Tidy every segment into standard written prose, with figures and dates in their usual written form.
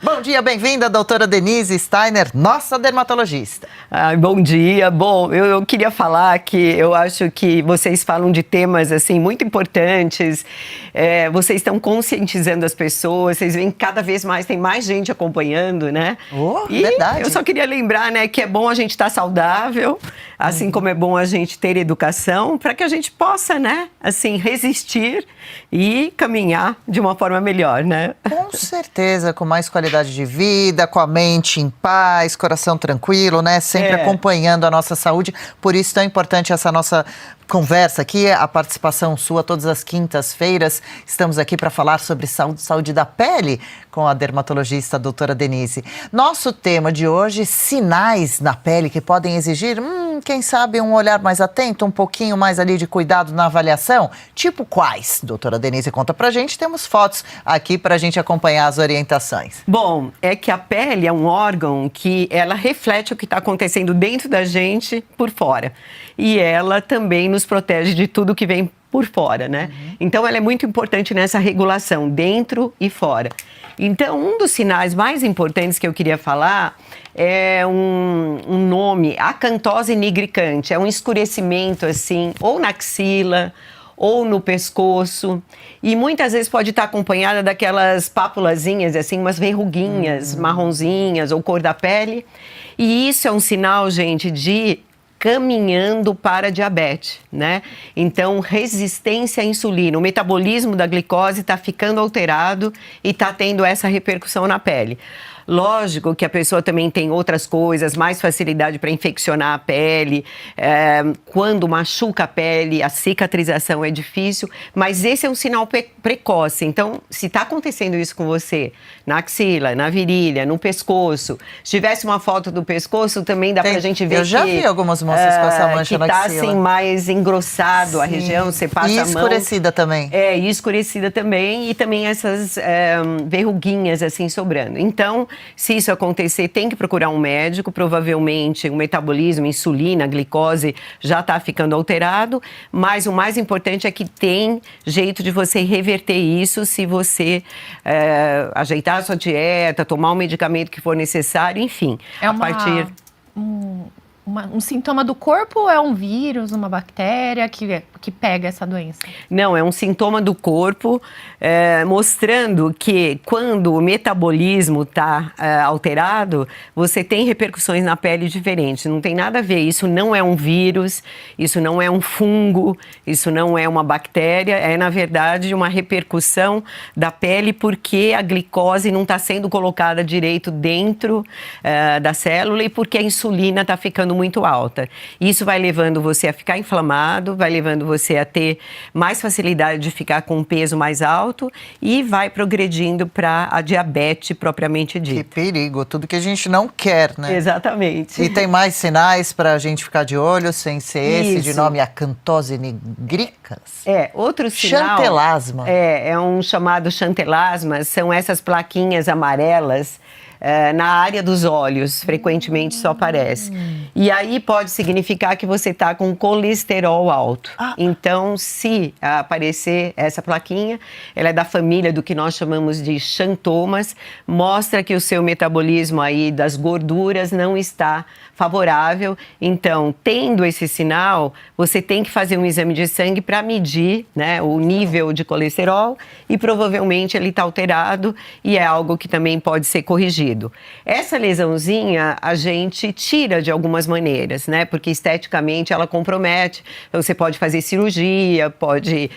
Bom dia, bem-vinda, doutora Denise Steiner, nossa dermatologista. Bom dia. Bom, eu queria falar que eu acho que vocês falam de temas, assim, muito importantes. Vocês estão conscientizando as pessoas, vocês veem que cada vez mais tem mais gente acompanhando, né? Verdade. Eu só queria lembrar, né, que é bom a gente estar saudável, assim como é bom a gente ter educação, para que a gente possa, né, assim, resistir e caminhar de uma forma melhor, né? Com certeza, com mais qualidade de vida, com a mente em paz, coração tranquilo, né? Sempre acompanhando a nossa saúde. Por isso, tão importante essa nossa conversa aqui, a participação sua todas as quintas-feiras. Estamos aqui para falar sobre saúde da pele com a dermatologista a doutora Denise. Nosso tema de hoje, sinais na pele que podem exigir, quem sabe, um olhar mais atento, um pouquinho mais ali de cuidado na avaliação. Tipo quais? Doutora Denise, conta pra gente. Temos fotos aqui pra gente acompanhar as orientações. Bom, é que a pele é um órgão que ela reflete o que está acontecendo dentro da gente por fora. E ela também nos protege de tudo que vem por fora, né? Então, ela é muito importante nessa regulação, dentro e fora. Então, um dos sinais mais importantes que eu queria falar é um nome, acantose nigricante. É um escurecimento, assim, ou na axila, ou no pescoço, e muitas vezes pode estar acompanhada daquelas papulazinhas, assim, umas verruguinhas marronzinhas ou cor da pele. E isso é um sinal, gente, de caminhando para diabetes, né? Então, resistência à insulina, o metabolismo da glicose está ficando alterado e está tendo essa repercussão na pele. Lógico que a pessoa também tem outras coisas, mais facilidade para infeccionar a pele, quando machuca a pele, a cicatrização é difícil, mas esse é um sinal precoce. Então, se está acontecendo isso com você, na axila, na virilha, no pescoço, se tivesse uma foto do pescoço, também dá para a gente ver que... Eu já vi algumas moças com essa mancha na axila. Que está assim mais engrossado a região, você passa a mão... E escurecida também. E escurecida também, e também essas verruguinhas assim sobrando. Então, se isso acontecer, tem que procurar um médico. Provavelmente o metabolismo, insulina, glicose já está ficando alterado. Mas o mais importante é que tem jeito de você reverter isso se você ajeitar a sua dieta, tomar o medicamento que for necessário, enfim. Um sintoma do corpo ou é um vírus, uma bactéria que pega essa doença? Não, é um sintoma do corpo, mostrando que quando o metabolismo está alterado, você tem repercussões na pele diferentes. Não tem nada a ver, isso não é um vírus, isso não é um fungo, isso não é uma bactéria, é na verdade uma repercussão da pele porque a glicose não está sendo colocada direito dentro da célula e porque a insulina está ficando muito alta. Isso vai levando você a ficar inflamado, vai levando você a ter mais facilidade de ficar com um peso mais alto e vai progredindo para a diabetes propriamente dita. Que perigo, tudo que a gente não quer, né? Exatamente. E tem mais sinais para a gente ficar de olho, sem ser esse de nome acantose nigricans? Outro sinal... Chantelasma. É um chamado chantelasma, são essas plaquinhas amarelas na área dos olhos, frequentemente só aparece. E aí pode significar que você está com colesterol alto. Então, se aparecer essa plaquinha, ela é da família do que nós chamamos de xantomas, mostra que o seu metabolismo aí das gorduras não está favorável. Então, tendo esse sinal, você tem que fazer um exame de sangue para medir, né, o nível de colesterol e provavelmente ele está alterado e é algo que também pode ser corrigido. Essa lesãozinha a gente tira de algumas maneiras, né, porque esteticamente ela compromete. Então, você pode fazer cirurgia, pode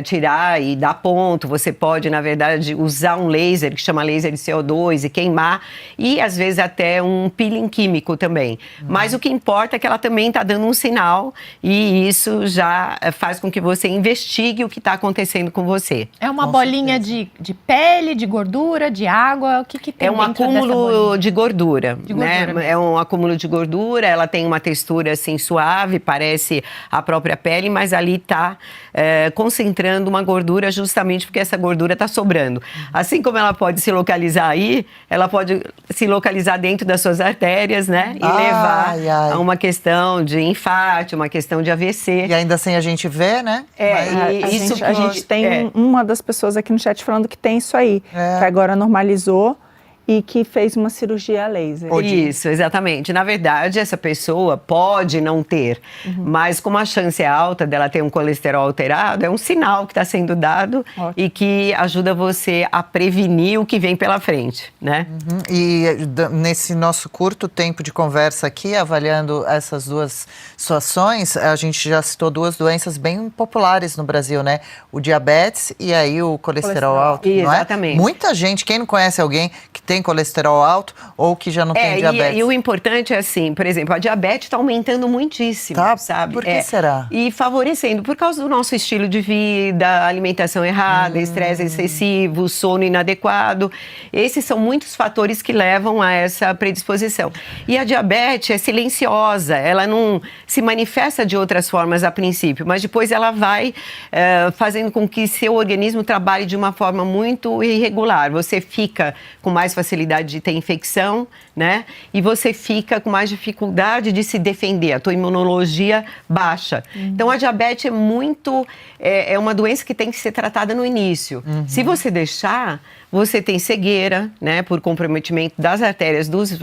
tirar e dar ponto, você pode, na verdade, usar um laser que chama laser de CO2 e queimar e, às vezes, até um peeling químico também. Mas o que importa é que ela também está dando um sinal e isso já faz com que você investigue o que está acontecendo com você. É uma bolinha de pele, de gordura, de água? O que tem dentro dessa bolinha? É um acúmulo de gordura, né? Mesmo. É um acúmulo de gordura, ela tem uma textura assim suave, parece a própria pele, mas ali está concentrando uma gordura justamente porque essa gordura está sobrando. Assim como ela pode se localizar aí, ela pode se localizar dentro das suas artérias, né? E levar a uma questão de infarto, uma questão de AVC. E ainda assim a gente vê, né? A gente tem uma das pessoas aqui no chat falando que tem isso aí, que agora normalizou e que fez uma cirurgia a laser. Isso, exatamente. Na verdade, essa pessoa pode não ter, mas como a chance é alta dela ter um colesterol alterado, é um sinal que está sendo dado e que ajuda você a prevenir o que vem pela frente, né? E nesse nosso curto tempo de conversa aqui, avaliando essas duas situações, a gente já citou duas doenças bem populares no Brasil, né? O diabetes e aí o colesterol alto, não é? Exatamente. Muita gente, quem não conhece alguém que tem colesterol alto ou que já não tem diabetes? E o importante é assim, por exemplo, a diabetes está aumentando muitíssimo, sabe? Por que será? E favorecendo, por causa do nosso estilo de vida, alimentação errada, estresse excessivo, sono inadequado. Esses são muitos fatores que levam a essa predisposição. E a diabetes é silenciosa, ela não se manifesta de outras formas a princípio, mas depois ela vai fazendo com que seu organismo trabalhe de uma forma muito irregular. Você fica com mais facilidade de ter infecção, né? E você fica com mais dificuldade de se defender, a tua imunologia baixa. Então, a diabetes é uma doença que tem que ser tratada no início. Se você deixar, você tem cegueira, né? Por comprometimento das artérias dos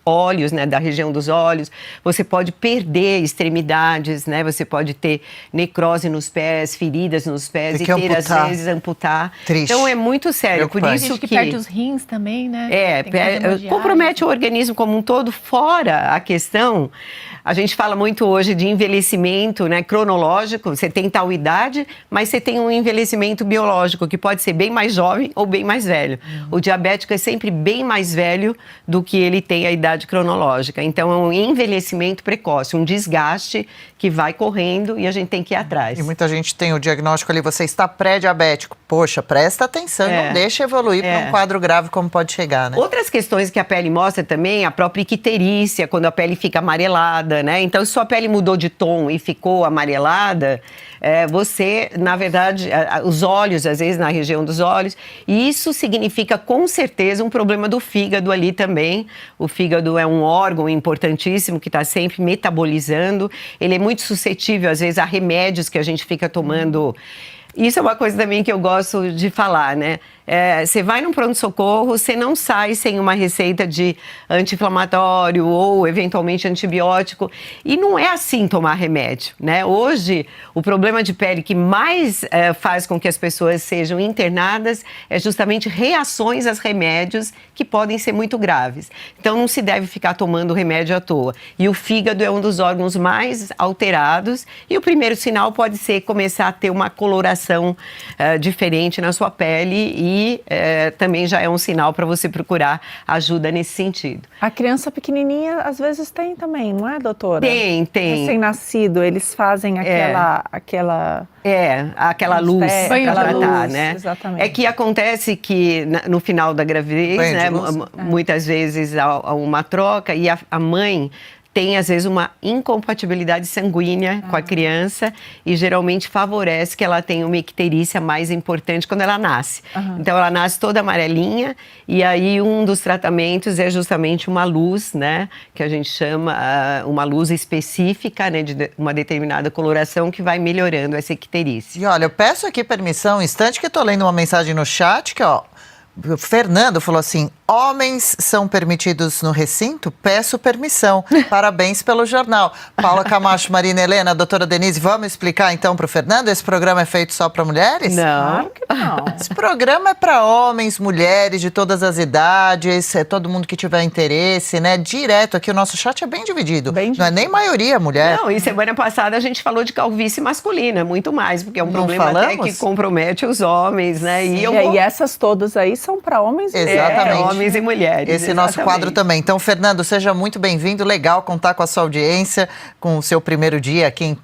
olhos, né? Da região dos olhos. Você pode perder extremidades, né? Você pode ter necrose nos pés, feridas nos pés e ter, às vezes, amputar. Triste. Então, é muito sério. Por isso que perde os rins também, né? Compromete o organismo como um todo, fora a questão. A gente fala muito hoje de envelhecimento, né, cronológico. Você tem tal idade, mas você tem um envelhecimento biológico, que pode ser bem mais jovem ou bem mais velho. O diabético é sempre bem mais velho do que ele tem a idade cronológica. Então, é um envelhecimento precoce, um desgaste que vai correndo e a gente tem que ir atrás. E muita gente tem o diagnóstico ali, você está pré-diabético. Poxa, presta atenção, não deixa evoluir para um quadro grave como pode chegar, né? Outras questões que a pele mostra também, a própria icterícia, quando a pele fica amarelada, né? Então, se sua pele mudou de tom e ficou amarelada, você, na verdade, os olhos, às vezes, na região dos olhos, e isso significa, com certeza, um problema do fígado ali também. O fígado é um órgão importantíssimo que está sempre metabolizando. Ele é muito suscetível, às vezes, a remédios que a gente fica tomando. Isso é uma coisa também que eu gosto de falar, né? Você vai num pronto-socorro, você não sai sem uma receita de anti-inflamatório ou, eventualmente, antibiótico. E não é assim tomar remédio, né? Hoje, o problema de pele que mais faz com que as pessoas sejam internadas é justamente reações aos remédios que podem ser muito graves. Então, não se deve ficar tomando remédio à toa. E o fígado é um dos órgãos mais alterados. E o primeiro sinal pode ser começar a ter uma coloração diferente na sua pele e também já é um sinal para você procurar ajuda nesse sentido. A criança pequenininha às vezes tem também, não é, doutora? Tem. Recém-nascido, eles fazem aquela luz para tratar, né? Exatamente. É que acontece que no final da gravidez, né, muitas vezes há uma troca e a mãe tem, às vezes, uma incompatibilidade sanguínea com a criança e geralmente favorece que ela tenha uma icterícia mais importante quando ela nasce. Então, ela nasce toda amarelinha e aí um dos tratamentos é justamente uma luz, né? Que a gente chama uma luz específica, né? De uma determinada coloração que vai melhorando essa icterícia. E olha, eu peço aqui permissão, um instante que eu tô lendo uma mensagem no chat que, ó, o Fernando falou assim: homens são permitidos no recinto? Peço permissão. Parabéns pelo jornal. Paula Camacho, Marina Helena, doutora Denise, vamos explicar então para o Fernando? Esse programa é feito só para mulheres? Não. Claro que não. Esse programa é para homens, mulheres, de todas as idades, todo mundo que tiver interesse, né? Direto aqui, o nosso chat é bem dividido. Não é nem maioria mulher. Não, e semana passada a gente falou de calvície masculina, muito mais, porque é um problema até que compromete os homens, né? E essas todas aí são para homens e mulheres. Exatamente. Homens e mulheres. Esse nosso quadro também. Então, Fernando, seja muito bem-vindo. Legal contar com a sua audiência, com o seu primeiro dia aqui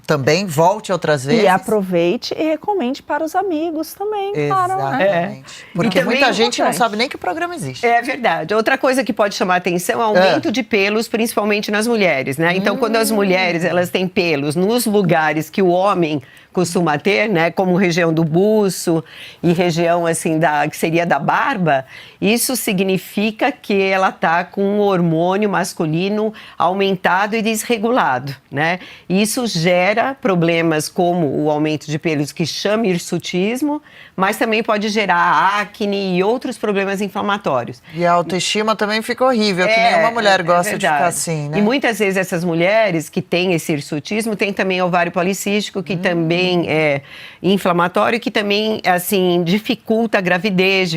também. Volte outras vezes. E aproveite e recomende para os amigos também. Exatamente. Porque muita gente não sabe nem que o programa existe. É verdade. Outra coisa que pode chamar a atenção é o aumento de pelos, principalmente nas mulheres, né? Então, quando as mulheres elas têm pelos nos lugares que o homem costuma ter, né, como região do buço e região assim que seria da barba, isso significa que ela está com um hormônio masculino aumentado e desregulado, né? Isso gera problemas como o aumento de pelos, que chama hirsutismo, mas também pode gerar acne e outros problemas inflamatórios. E a autoestima também fica horrível, que nenhuma mulher gosta de ficar assim, né? E muitas vezes essas mulheres que têm esse hirsutismo têm também ovário policístico, que também é inflamatório, que também, assim, dificulta a gravidez,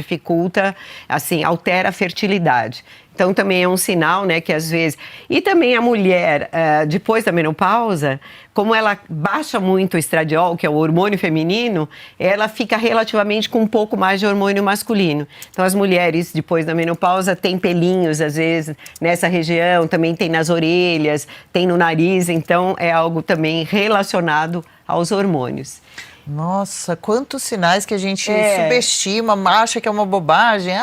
assim, altera a fertilidade. Então, também é um sinal, né, que às vezes... E também a mulher, depois da menopausa, como ela baixa muito o estradiol, que é o hormônio feminino, ela fica relativamente com um pouco mais de hormônio masculino. Então, as mulheres, depois da menopausa, têm pelinhos, às vezes, nessa região, também tem nas orelhas, tem no nariz. Então, é algo também relacionado aos hormônios. Nossa, quantos sinais que a gente subestima, acha que é uma bobagem.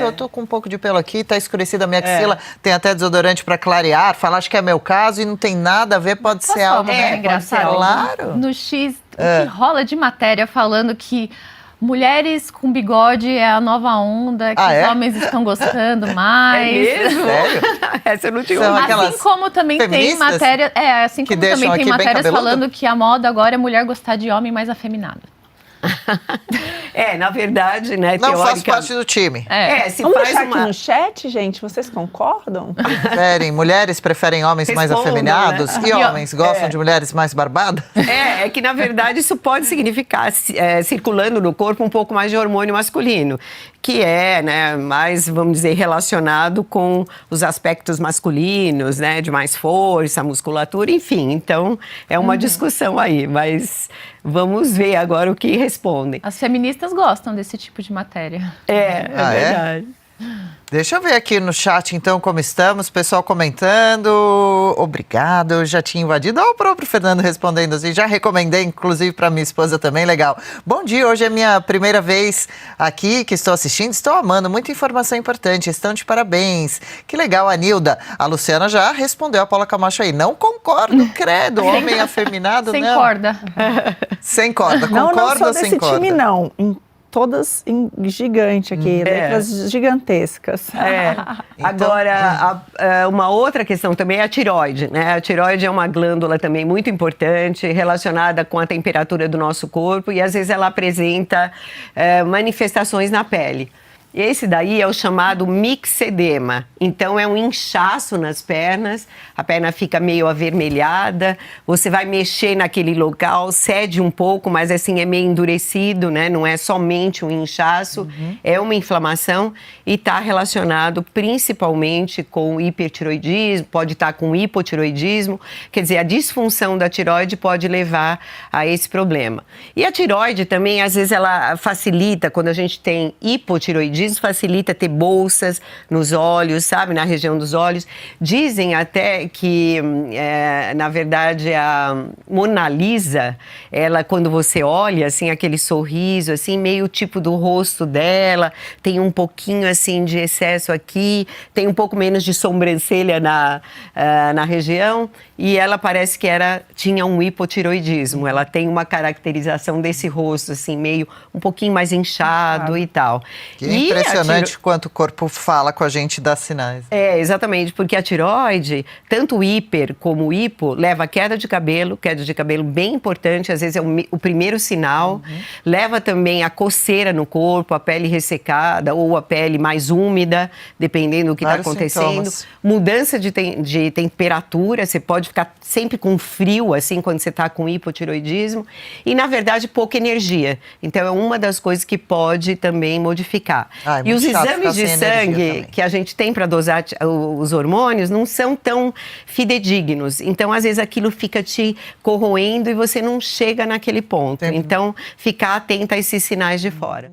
Eu tô com um pouco de pelo aqui, tá escurecida a minha axila, tem até desodorante para clarear, falar, acho que é meu caso e não tem nada a ver, pode ser algo engraçado. Claro. No X, o que rola de matéria falando que mulheres com bigode é a nova onda, que os homens estão gostando mais. É mesmo? Sério? Essa eu não tinha ouvido. Assim como também tem matéria, assim como também tem matérias falando que a moda agora é mulher gostar de homem mais afeminado. Na verdade, né? Não faço parte do time. Vamos deixar aqui no chat, gente, vocês concordam? Mulheres preferem homens mais afeminados, né? E homens gostam de mulheres mais barbadas? É que na verdade isso pode significar circulando no corpo um pouco mais de hormônio masculino, que é, né, mais, vamos dizer, relacionado com os aspectos masculinos, né, de mais força, musculatura, enfim. Então, é uma discussão aí, mas vamos ver agora o que respondem. As feministas gostam desse tipo de matéria. É verdade. Deixa eu ver aqui no chat, então, como estamos. Pessoal comentando. Obrigado, eu já tinha invadido. Olha o próprio Fernando respondendo assim. Já recomendei, inclusive, para minha esposa também. Legal. Bom dia, hoje é minha primeira vez aqui que estou assistindo. Estou amando, muita informação importante. Estão de parabéns. Que legal, a Nilda. A Luciana já respondeu a Paula Camacho aí. Não concordo, credo. Homem afeminado, sem não. Corda. Sem corda. Não Concorda ou sou sem desse corda? time, não. Todas em gigante aqui, letras gigantescas. Então, agora, uma outra questão também é a tireoide, né? A tireoide é uma glândula também muito importante, relacionada com a temperatura do nosso corpo e às vezes ela apresenta manifestações na pele. Esse daí é o chamado mixedema. Então, é um inchaço nas pernas, a perna fica meio avermelhada, você vai mexer naquele local, cede um pouco, mas assim, é meio endurecido, né? Não é somente um inchaço, é uma inflamação e está relacionado principalmente com hipertiroidismo, pode estar com hipotiroidismo, quer dizer, a disfunção da tireoide pode levar a esse problema. E a tireoide também, às vezes, ela facilita, quando a gente tem hipotiroidismo, facilita ter bolsas nos olhos, sabe, na região dos olhos. Dizem até que, na verdade, a Mona Lisa, ela, quando você olha, assim, aquele sorriso, assim, meio tipo do rosto dela, tem um pouquinho, assim, de excesso aqui, tem um pouco menos de sobrancelha na região, e ela parece que tinha um hipotiroidismo. Ela tem uma caracterização desse rosto, assim, meio um pouquinho mais inchado e tal. Que impressionante quanto o corpo fala com a gente, dá sinais. Exatamente, porque a tireoide, tanto o hiper como o hipo, leva a queda de cabelo bem importante, às vezes é o primeiro sinal, leva também a coceira no corpo, a pele ressecada ou a pele mais úmida, dependendo do que está acontecendo. Sintomas. Mudança de temperatura, você pode ficar sempre com frio, assim, quando você está com hipotiroidismo, e, na verdade, pouca energia. Então, é uma das coisas que pode também modificar. E os exames de sangue que a gente tem para dosar os hormônios não são tão fidedignos. Então, às vezes, aquilo fica te corroendo e você não chega naquele ponto. Então, ficar atenta a esses sinais de fora.